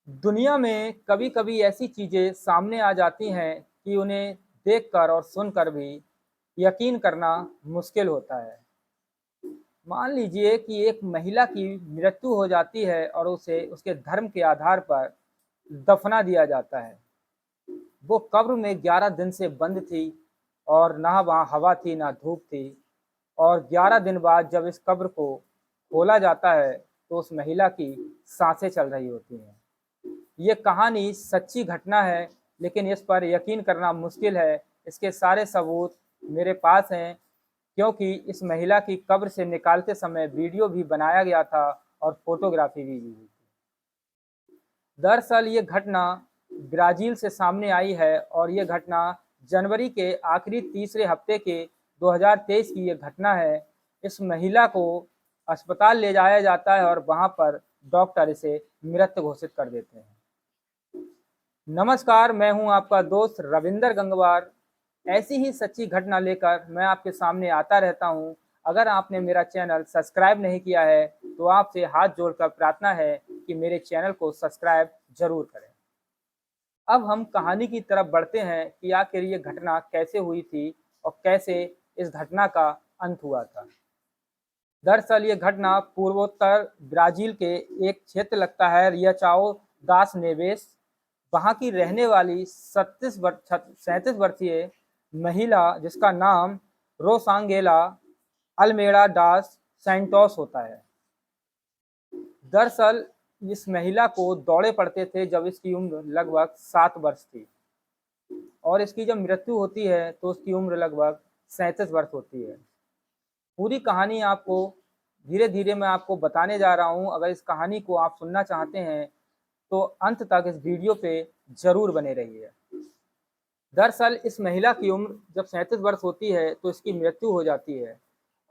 दुनिया में कभी-कभी ऐसी चीज़ें सामने आ जाती हैं कि उन्हें देखकर और सुनकर भी यकीन करना मुश्किल होता है। मान लीजिए कि एक महिला की मृत्यु हो जाती है और उसे उसके धर्म के आधार पर दफना दिया जाता है। वो कब्र में 11 दिन से बंद थी और ना वहाँ हवा थी, ना धूप थी और 11 दिन बाद जब इस कब्र को खोला जाता है, तो उस महिला की साँसें चल रही होती हैं। ये कहानी सच्ची घटना है, लेकिन इस पर यकीन करना मुश्किल है। इसके सारे सबूत मेरे पास हैं, क्योंकि इस महिला की कब्र से निकालते समय वीडियो भी बनाया गया था और फ़ोटोग्राफ़ी भी हुई थी। दरअसल ये घटना ब्राज़ील से सामने आई है और ये घटना जनवरी के आखिरी तीसरे हफ्ते के 2023 की ये घटना है। इस महिला को अस्पताल ले जाया जाता है और वहाँ पर डॉक्टर इसे मृत घोषित कर देते हैं। नमस्कार, मैं हूं आपका दोस्त रविंदर गंगवार। ऐसी ही सच्ची घटना लेकर मैं आपके सामने आता रहता हूं। अगर आपने मेरा चैनल सब्सक्राइब नहीं किया है, तो आपसे हाथ जोड़कर प्रार्थना है कि मेरे चैनल को सब्सक्राइब ज़रूर करें। अब हम कहानी की तरफ बढ़ते हैं कि आखिर ये घटना कैसे हुई थी और कैसे इस घटना का अंत हुआ था। दरअसल ये घटना पूर्वोत्तर ब्राज़ील के एक क्षेत्र लगता है रियाचाओ दास नेवेस। वहाँ की रहने वाली 37 वर्षीय महिला जिसका नाम रोसांगेला अल्मेडा डास सैंटोस होता है। दरअसल इस महिला को दौरे पड़ते थे जब इसकी उम्र लगभग 7 वर्ष थी और इसकी जब मृत्यु होती है तो उसकी उम्र लगभग 37 वर्ष होती है। पूरी कहानी आपको धीरे-धीरे मैं आपको बताने जा रहा हूँ। अगर इस कहानी को आप सुनना चाहते हैं, तो अंत तक इस वीडियो पे ज़रूर बने रहिए। दरअसल इस महिला की उम्र जब 37 वर्ष होती है, तो इसकी मृत्यु हो जाती है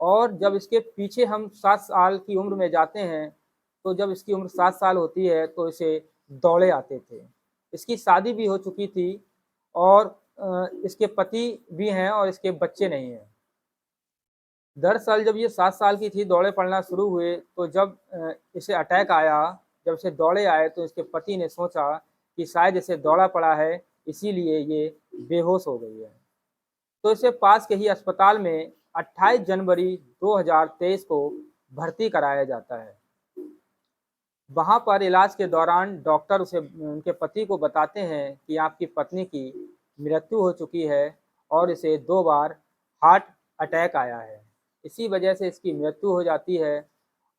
और जब इसके पीछे हम 7 साल की उम्र में जाते हैं, तो जब इसकी उम्र 7 साल होती है, तो इसे दौड़े आते थे। इसकी शादी भी हो चुकी थी और इसके पति भी हैं और इसके बच्चे नहीं हैं। दरअसल जब ये 7 साल की थी, दौड़े पड़ना शुरू हुए, तो जब इसे अटैक आया, जब इसे दौड़े आए, तो इसके पति ने सोचा कि शायद इसे दौरा पड़ा है, इसीलिए ये बेहोश हो गई है। तो इसे पास के ही अस्पताल में 28 जनवरी 2023 को भर्ती कराया जाता है। वहाँ पर इलाज के दौरान डॉक्टर उसे उनके पति को बताते हैं कि आपकी पत्नी की मृत्यु हो चुकी है और इसे 2 बार हार्ट अटैक आया है। इसी वजह से इसकी मृत्यु हो जाती है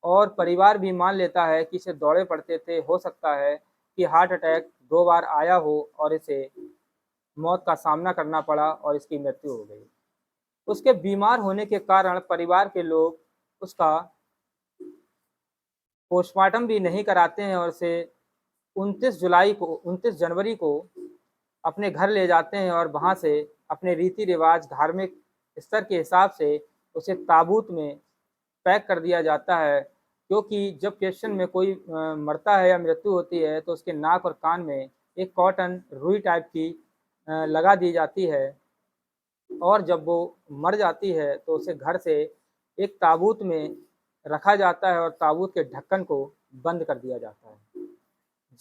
और परिवार भी मान लेता है कि इसे दौरे पड़ते थे, हो सकता है कि हार्ट अटैक 2 बार आया हो और इसे मौत का सामना करना पड़ा और इसकी मृत्यु हो गई। उसके बीमार होने के कारण परिवार के लोग उसका पोस्टमार्टम भी नहीं कराते हैं और उसे 29 जनवरी को अपने घर ले जाते हैं और वहाँ से अपने रीति-रिवाज, धार्मिक स्तर के हिसाब से उसे ताबूत में पैक कर दिया जाता है, क्योंकि जब क्रिश्चियन में कोई मरता है या मृत्यु होती है, तो उसके नाक और कान में एक कॉटन रुई टाइप की लगा दी जाती है और जब वो मर जाती है, तो उसे घर से एक ताबूत में रखा जाता है और ताबूत के ढक्कन को बंद कर दिया जाता है।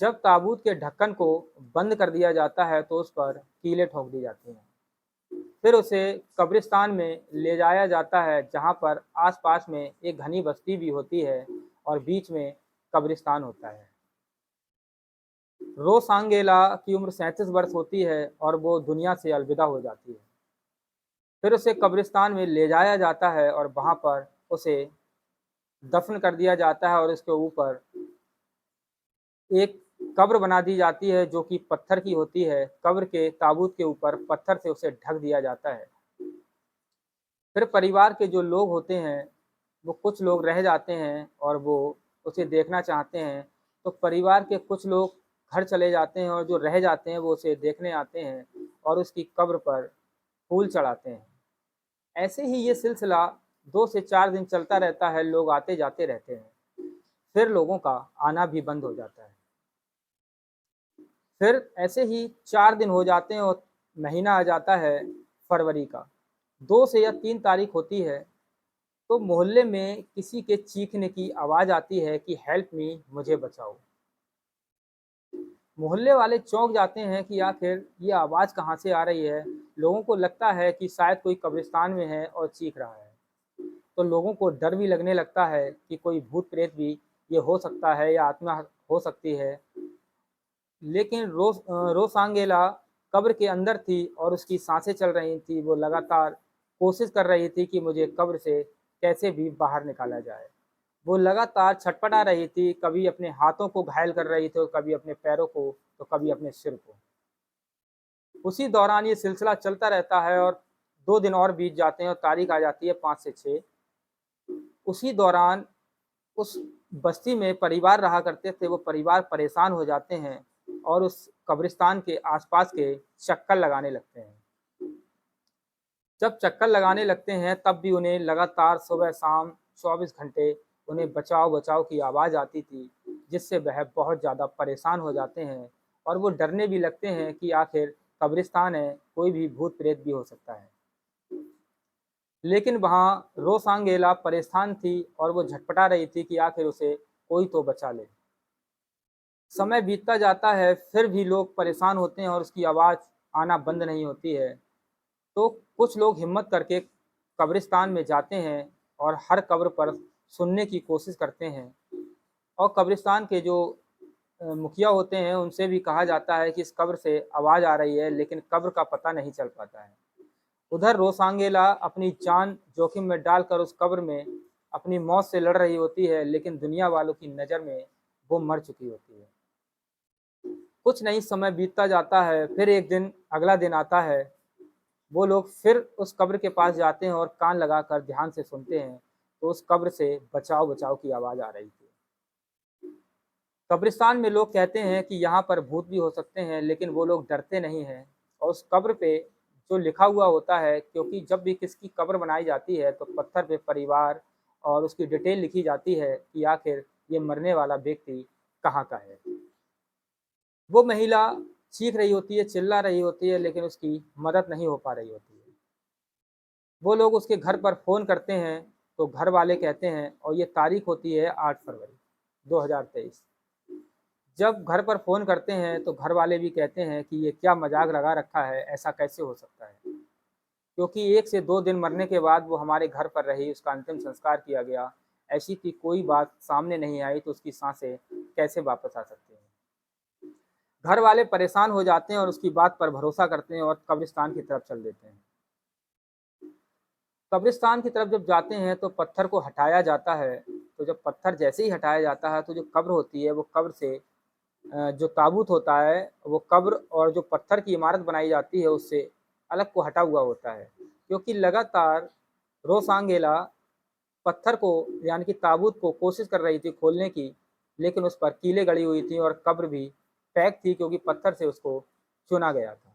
जब ताबूत के ढक्कन को बंद कर दिया जाता है, तो उस पर कीलें ठोक दी जाती हैं। फिर उसे कब्रिस्तान में ले जाया जाता है, जहाँ पर आस-पास में एक घनी बस्ती भी होती है और बीच में कब्रिस्तान होता है। रोसांगेला की उम्र 37 वर्ष होती है और वो दुनिया से अलविदा हो जाती है। फिर उसे कब्रिस्तान में ले जाया जाता है और वहाँ पर उसे दफ़न कर दिया जाता है और उसके ऊपर एक कब्र बना दी जाती है जो कि पत्थर की होती है। कब्र के ताबूत के ऊपर पत्थर से उसे ढक दिया जाता है। फिर परिवार के जो लोग होते हैं, वो कुछ लोग रह जाते हैं और वो उसे देखना चाहते हैं, तो परिवार के कुछ लोग घर चले जाते हैं और जो रह जाते हैं, वो उसे देखने आते हैं और उसकी कब्र पर फूल चढ़ाते हैं। ऐसे ही ये सिलसिला 2 से 4 दिन चलता रहता है, लोग आते-जाते रहते हैं। फिर लोगों का आना भी बंद हो जाता है। फिर ऐसे ही 4 दिन हो जाते हैं और महीना आ जाता है फरवरी का। 2 से या 3 तारीख होती है, तो मोहल्ले में किसी के चीखने की आवाज़ आती है कि हेल्प मी, मुझे बचाओ। मोहल्ले वाले चौंक जाते हैं कि आखिर ये आवाज़ कहाँ से आ रही है। लोगों को लगता है कि शायद कोई कब्रिस्तान में है और चीख रहा है। तो लोगों को डर भी लगने लगता है कि कोई भूत प्रेत भी ये हो सकता है या आत्मा हो सकती है। लेकिन रोसांगेला कब्र के अंदर थी और उसकी सांसें चल रही थी। वो लगातार कोशिश कर रही थी कि मुझे कब्र से कैसे भी बाहर निकाला जाए। वो लगातार छटपटा रही थी, कभी अपने हाथों को घायल कर रही थी और कभी अपने पैरों को, तो कभी अपने सिर को। उसी दौरान ये सिलसिला चलता रहता है और 2 दिन और बीत जाते हैं और तारीख आ जाती है 5 से 6। उसी दौरान उस बस्ती में परिवार रहा करते थे, वो परिवार परेशान हो जाते हैं और उस कब्रिस्तान के आसपास के चक्कर लगाने लगते हैं। जब चक्कर लगाने लगते हैं तब भी उन्हें लगातार सुबह-शाम 24 घंटे उन्हें बचाओ-बचाओ की आवाज़ आती थी, जिससे वह बहुत ज़्यादा परेशान हो जाते हैं और वो डरने भी लगते हैं कि आखिर कब्रिस्तान है, कोई भी भूत-प्रेत भी हो सकता है। लेकिन वहाँ रोसांगेला परेशान थी और वो झटपटा रही थी कि आखिर उसे कोई तो बचा ले। समय बीतता जाता है, फिर भी लोग परेशान होते हैं और उसकी आवाज़ आना बंद नहीं होती है। तो कुछ लोग हिम्मत करके कब्रिस्तान में जाते हैं और हर कब्र पर सुनने की कोशिश करते हैं और कब्रिस्तान के जो मुखिया होते हैं उनसे भी कहा जाता है कि इस कब्र से आवाज़ आ रही है, लेकिन कब्र का पता नहीं चल पाता है। उधर रोसांगेला अपनी जान जोखिम में डालकर उस कब्र में अपनी मौत से लड़ रही होती है, लेकिन दुनिया वालों की नज़र में वो मर चुकी होती है। कुछ नहीं, समय बीतता जाता है, फिर एक दिन अगला दिन आता है। वो लोग फिर उस कब्र के पास जाते हैं और कान लगाकर ध्यान से सुनते हैं, तो उस कब्र से बचाओ बचाओ की आवाज़ आ रही थी। कब्रिस्तान में लोग कहते हैं कि यहाँ पर भूत भी हो सकते हैं, लेकिन वो लोग डरते नहीं हैं और उस कब्र पे जो लिखा हुआ होता है, क्योंकि जब भी किसकी कब्र बनाई जाती है तो पत्थर पे परिवार और उसकी डिटेल लिखी जाती है कि आखिर ये मरने वाला व्यक्ति कहाँ का है। वो महिला चीख रही होती है, चिल्ला रही होती है, लेकिन उसकी मदद नहीं हो पा रही होती है। वो लोग उसके घर पर फ़ोन करते हैं, तो घर वाले कहते हैं, और ये तारीख होती है 8 फरवरी 2023। जब घर पर फ़ोन करते हैं तो घर वाले भी कहते हैं कि ये क्या मजाक लगा रखा है, ऐसा कैसे हो सकता है। क्योंकि 1 से 2 दिन मरने के बाद वो हमारे घर पर रही, उसका अंतिम संस्कार किया गया, ऐसी की कोई बात सामने नहीं आई, तो उसकी सांसें कैसे वापस आ सकती हैं। घर वाले परेशान हो जाते हैं और उसकी बात पर भरोसा करते हैं और कब्रिस्तान की तरफ चल देते हैं। कब्रिस्तान की तरफ जब जाते हैं तो पत्थर को हटाया जाता है, तो जब पत्थर जैसे ही हटाया जाता है तो जो कब्र होती है, वो कब्र से जो ताबूत होता है, वो कब्र और जो पत्थर की इमारत बनाई जाती है उससे अलग को हटा हुआ होता है। क्योंकि लगातार रोसांगेला पत्थर को, यानी कि ताबूत को कोशिश कर रही थी खोलने की, लेकिन उस पर कीलें गड़ी हुई थी और कब्र भी पैक थी, क्योंकि पत्थर से उसको चुना गया था।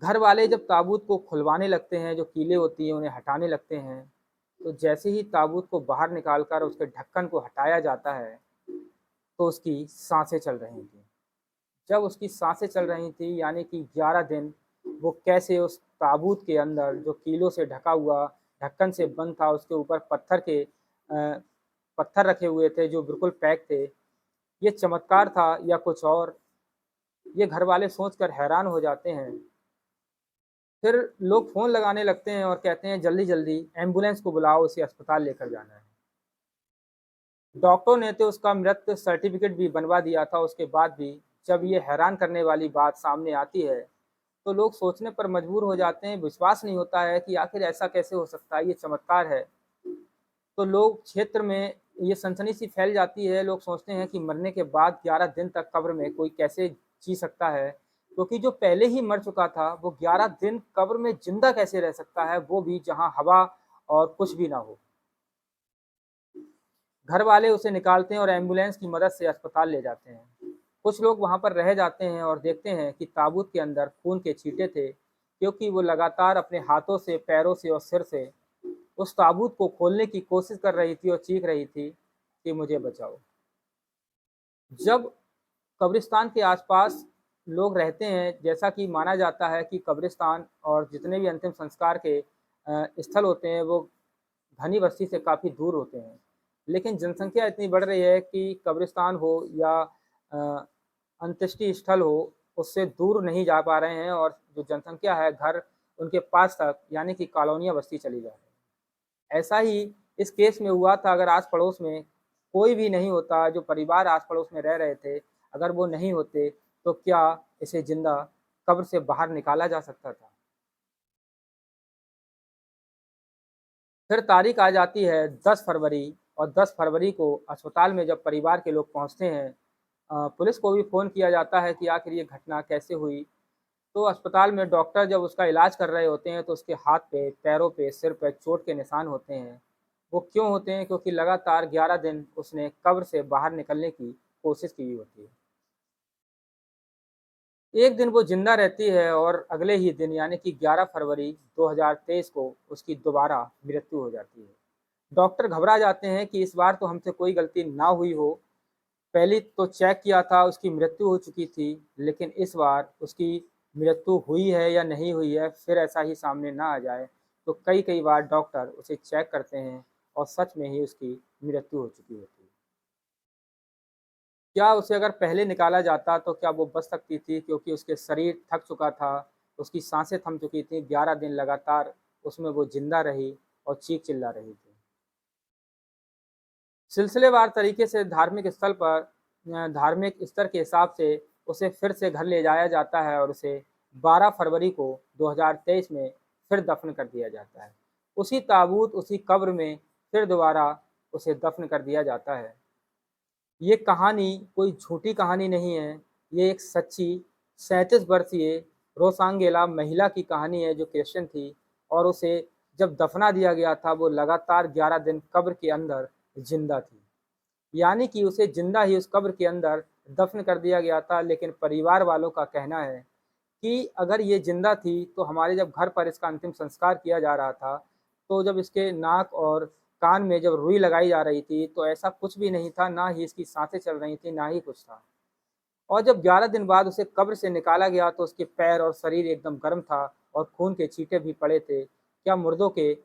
घर वाले जब ताबूत को खुलवाने लगते हैं, जो कीलें होती हैं उन्हें हटाने लगते हैं, तो जैसे ही ताबूत को बाहर निकालकर उसके ढक्कन को हटाया जाता है, तो उसकी साँसें चल रही थीं। जब उसकी साँसें चल रही थी, यानी कि 11 दिन वो कैसे उस ताबूत के अंदर जो कीलों से ढका हुआ, ढक्कन से बंद था, उसके ऊपर पत्थर रखे हुए थे जो बिल्कुल पैक थे। ये चमत्कार था या कुछ और, ये घरवाले सोचकर हैरान हो जाते हैं। फिर लोग फ़ोन लगाने लगते हैं और कहते हैं जल्दी-जल्दी एम्बुलेंस को बुलाओ, उसे अस्पताल लेकर जाना है। डॉक्टरों ने तो उसका मृत सर्टिफ़िकेट भी बनवा दिया था, उसके बाद भी जब ये हैरान करने वाली बात सामने आती है, तो लोग सोचने पर मजबूर हो जाते हैं, विश्वास नहीं होता है कि आखिर ऐसा कैसे हो सकता है, ये चमत्कार है। तो लोग क्षेत्र में ये सनसनी सी फैल जाती है, लोग सोचते हैं कि मरने के बाद 11 दिन तक कब्र में कोई कैसे जी सकता है, क्योंकि जो पहले ही मर चुका था, वो 11 दिन कब्र में ज़िंदा कैसे रह सकता है, वो भी जहाँ हवा और कुछ भी ना हो। घर वाले उसे निकालते हैं और एम्बुलेंस की मदद से अस्पताल ले जाते हैं। कुछ लोग वहाँ पर रह जाते हैं और देखते हैं कि ताबूत के अंदर खून के छींटे थे, क्योंकि वो लगातार अपने हाथों से, पैरों से और सिर से उस ताबूत को खोलने की कोशिश कर रही थी और चीख रही थी कि मुझे बचाओ। जब कब्रिस्तान के आसपास लोग रहते हैं, जैसा कि माना जाता है कि कब्रिस्तान और जितने भी अंतिम संस्कार के स्थल होते हैं, वो घनी बस्ती से काफ़ी दूर होते हैं। लेकिन जनसंख्या इतनी बढ़ रही है कि कब्रिस्तान हो या अंत्येष्टि स्थल हो, उससे दूर नहीं जा पा रहे हैं और जो जनसंख्या है, घर उनके पास तक यानी कि कॉलोनियाँ बसती चली जा रही हैं। ऐसा ही इस केस में हुआ था, अगर आस-पड़ोस में कोई भी नहीं होता, जो परिवार आस-पड़ोस में रह रहे थे, अगर वो नहीं होते, तो क्या इसे ज़िंदा कब्र से बाहर निकाला जा सकता था? फिर तारीख आ जाती है 10 फरवरी और 10 फरवरी को अस्पताल में जब परिवार के लोग पहुँचते हैं, पुलिस को भी फ़ोन किया जाता है कि आखिर ये घटना कैसे हुई? तो अस्पताल में डॉक्टर जब उसका इलाज कर रहे होते हैं, तो उसके हाथ पे, पैरों पे, सिर पे चोट के निशान होते हैं। वो क्यों होते हैं? क्योंकि लगातार 11 दिन उसने कब्र से बाहर निकलने की कोशिश की होती है। एक दिन वो ज़िंदा रहती है और अगले ही दिन यानी कि 11 फरवरी 2023 को उसकी दोबारा मृत्यु हो जाती है। डॉक्टर घबरा जाते हैं कि इस बार तो हमसे कोई गलती ना हुई हो। पहले तो चेक किया था, उसकी मृत्यु हो चुकी थी, लेकिन इस बार उसकी मृत्यु हुई है या नहीं हुई है, फिर ऐसा ही सामने ना आ जाए। तो कई-कई बार डॉक्टर उसे चेक करते हैं और सच में ही उसकी मृत्यु हो चुकी होती है। क्या उसे अगर पहले निकाला जाता तो क्या वो बच सकती थी? क्योंकि उसके शरीर थक चुका था, उसकी साँसें थम चुकी थीं, 11 दिन लगातार उसमें वो ज़िंदा रही और चीख-चिल्ला रही थी। सिलसिलेवार तरीके से धार्मिक स्थल पर धार्मिक स्तर के हिसाब से उसे फिर से घर ले जाया जाता है और उसे 12 फरवरी को 2023 में फिर दफ़न कर दिया जाता है। उसी ताबूत, उसी कब्र में फिर दोबारा उसे दफ़न कर दिया जाता है। ये कहानी कोई झूठी कहानी नहीं है, ये एक सच्ची 37 वर्षीय रोसांगेला महिला की कहानी है जो क्रिश्चियन थी और उसे जब दफ़ना दिया गया था, वो लगातार 11 दिन कब्र के अंदर ज़िंदा थी। यानी कि उसे ज़िंदा ही उस कब्र के अंदर दफ़न कर दिया गया था, लेकिन परिवार वालों का कहना है कि अगर ये ज़िंदा थी, तो हमारे जब घर पर इसका अंतिम संस्कार किया जा रहा था, तो जब इसके नाक और कान में जब रुई लगाई जा रही थी, तो ऐसा कुछ भी नहीं था, ना ही इसकी साँसें चल रही थीं, ना ही कुछ था। और जब 11 दिन बाद उसे कब्र से निकाला गया, तो उसके पैर और शरीर एकदम गर्म था और खून के छींटे भी पड़े थे। क्या मुर्दों के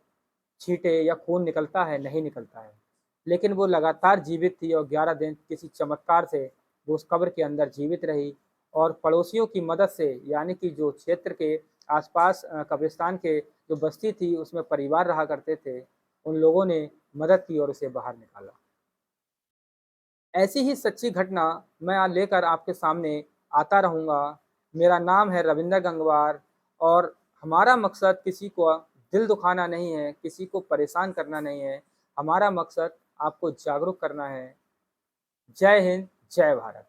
छींटे या खून निकलता है? नहीं निकलता है। लेकिन वो लगातार जीवित थी और 11 दिन किसी चमत्कार से वो उस कब्र के अंदर जीवित रही और पड़ोसियों की मदद से यानी कि जो क्षेत्र के आस-पास कब्रिस्तान के जो बस्ती थी उसमें परिवार रहा करते थे, उन लोगों ने मदद की और उसे बाहर निकाला। ऐसी ही सच्ची घटना मैं लेकर आपके सामने आता रहूँगा। मेरा नाम है रविंदर गंगवार और हमारा मकसद किसी को दिल दुखाना नहीं है, किसी को परेशान करना नहीं है। हमारा मकसद आपको जागरूक करना है। जय हिंद, जय भारत।